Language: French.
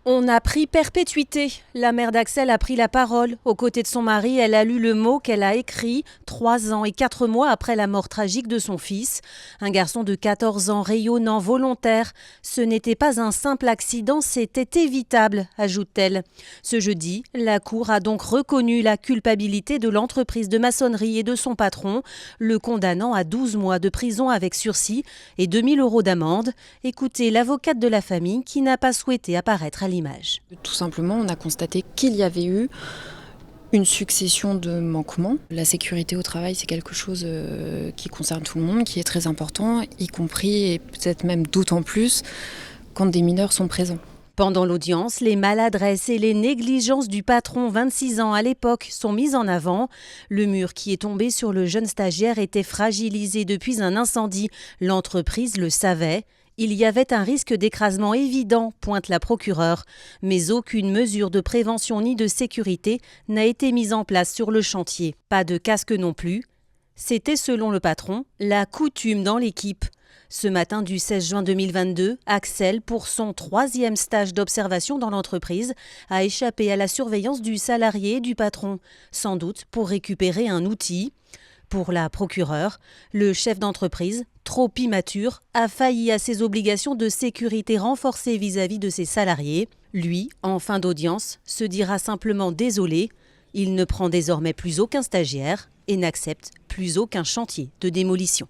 On a pris perpétuité. La mère d'Axel a pris la parole. Aux côtés de son mari, elle a lu le mot qu'elle a écrit 3 ans et 4 mois après la mort tragique de son fils. Un garçon de 14 ans rayonnant, volontaire. Ce n'était pas un simple accident, c'était évitable, ajoute-t-elle. Ce jeudi, la Cour a donc reconnu la culpabilité de l'entreprise de maçonnerie et de son patron, le condamnant à 12 mois de prison avec sursis et 2 000 € d'amende. Écoutez l'avocate de la famille qui n'a pas souhaité apparaître à l'image. Tout simplement, on a constaté qu'il y avait eu une succession de manquements. La sécurité au travail, c'est quelque chose qui concerne tout le monde, qui est très important, y compris et peut-être même d'autant plus quand des mineurs sont présents. Pendant l'audience, les maladresses et les négligences du patron, 26 ans à l'époque, sont mises en avant. Le mur qui est tombé sur le jeune stagiaire était fragilisé depuis un incendie. L'entreprise le savait. Il y avait un risque d'écrasement évident, pointe la procureure, mais aucune mesure de prévention ni de sécurité n'a été mise en place sur le chantier. Pas de casque non plus. C'était, selon le patron, la coutume dans l'équipe. Ce matin du 16 juin 2022, Axel, pour son 3e stage d'observation dans l'entreprise, a échappé à la surveillance du salarié et du patron, sans doute pour récupérer un outil. Pour la procureure, le chef d'entreprise, trop immature, a failli à ses obligations de sécurité renforcées vis-à-vis de ses salariés. Lui, en fin d'audience, se dira simplement désolé. Il ne prend désormais plus aucun stagiaire et n'accepte plus aucun chantier de démolition.